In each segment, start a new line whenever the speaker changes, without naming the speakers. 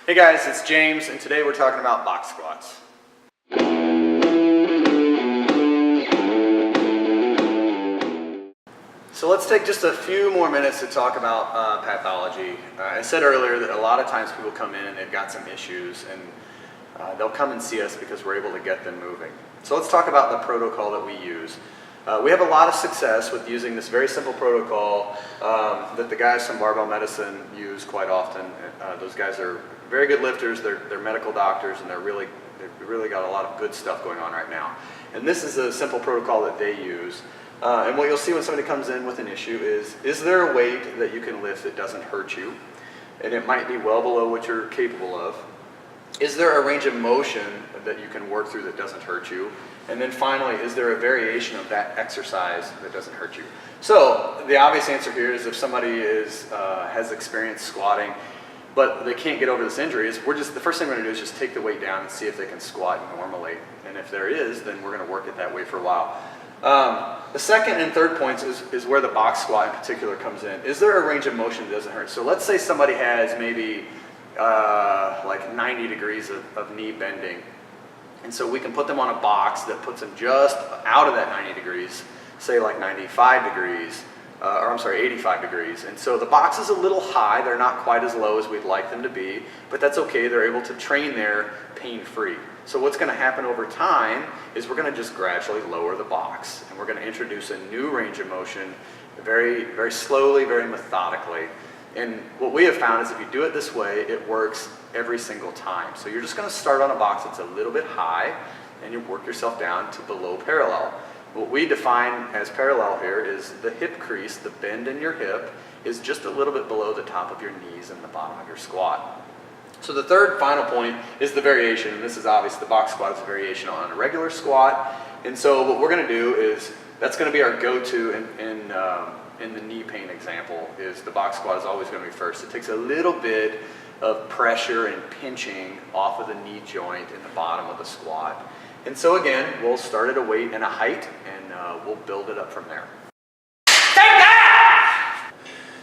Hey guys, it's James, and today we're talking about box squats. So let's take just a few more minutes to talk about pathology. I said earlier that a lot of times people come in and they've got some issues, and they'll come and see us because we're able to get them moving. So let's talk about the protocol that we use. We have a lot of success with using this very simple protocol that the guys from Barbell Medicine use quite often. Those guys are very good lifters, they're medical doctors, and they've really got a lot of good stuff going on right now. And this is a simple protocol that they use. And what you'll see when somebody comes in with an issue is there a weight that you can lift that doesn't hurt you? And it might be well below what you're capable of. Is there a range of motion that you can work through that doesn't hurt you? And then finally, is there a variation of that exercise that doesn't hurt you? So the obvious answer here is if somebody has experience squatting, but they can't get over this injury, the first thing we're going to do is just take the weight down and see if they can squat normally. And if there is, then we're going to work it that way for a while. The second and third points is where the box squat in particular comes in. Is there a range of motion that doesn't hurt? So let's say somebody has maybe like 90 degrees of knee bending. And so we can put them on a box that puts them just out of that 90 degrees, say like 95 degrees, or I'm sorry, 85 degrees. And so the box is a little high, they're not quite as low as we'd like them to be, but that's okay, they're able to train there pain-free. So what's gonna happen over time is we're gonna just gradually lower the box, and we're gonna introduce a new range of motion very, very slowly, very methodically. And what we have found is if you do it this way, it works every single time. So you're just going to start on a box that's a little bit high, and you work yourself down to below parallel. What we define as parallel here is the hip crease, the bend in your hip, is just a little bit below the top of your knees and the bottom of your squat. So the third final point is the variation, and this is obvious. The box squat is a variation on a regular squat. And so what we're going to do is, that's going to be our go-to in the knee pain example, is the box squat is always going to be first. It takes a little bit of pressure and pinching off of the knee joint in the bottom of the squat. And so again, we'll start at a weight and a height, and we'll build it up from there. Take that!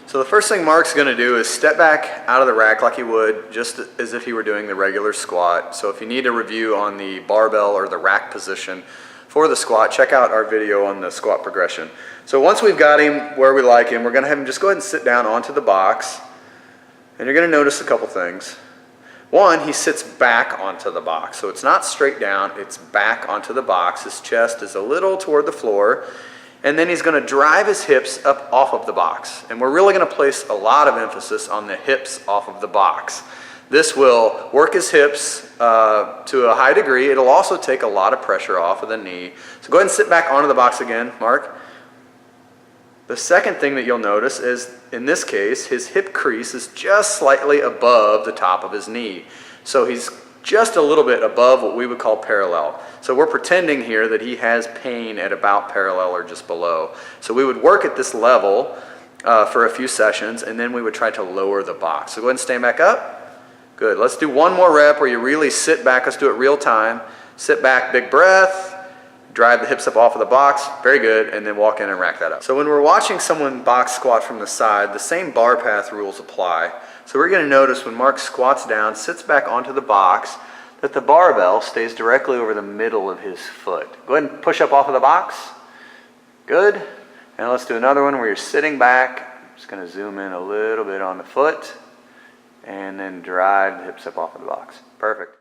So the first thing Mark's going to do is step back out of the rack like he would, just as if he were doing the regular squat. So if you need a review on the barbell or the rack position for the squat, check out our video on the squat progression. So once we've got him where we like him, we're going to have him just go ahead and sit down onto the box. And you're going to notice a couple things. One, he sits back onto the box. So it's not straight down, it's back onto the box. His chest is a little toward the floor. And then he's going to drive his hips up off of the box. And we're really going to place a lot of emphasis on the hips off of the box. This will work his hips to a high degree. It'll also take a lot of pressure off of the knee. So go ahead and sit back onto the box again, Mark. The second thing that you'll notice is, in this case, his hip crease is just slightly above the top of his knee. So he's just a little bit above what we would call parallel. So we're pretending here that he has pain at about parallel or just below. So we would work at this level for a few sessions, and then we would try to lower the box. So go ahead and stand back up. Good. Let's do one more rep where you really sit back. Let's do it real time. Sit back, big breath. Drive the hips up off of the box, very good, and then walk in and rack that up. So when we're watching someone box squat from the side, the same bar path rules apply. So we're going to notice when Mark squats down, sits back onto the box, that the barbell stays directly over the middle of his foot. Go ahead and push up off of the box. Good. And let's do another one where you're sitting back. I'm just going to zoom in a little bit on the foot, and then drive the hips up off of the box. Perfect.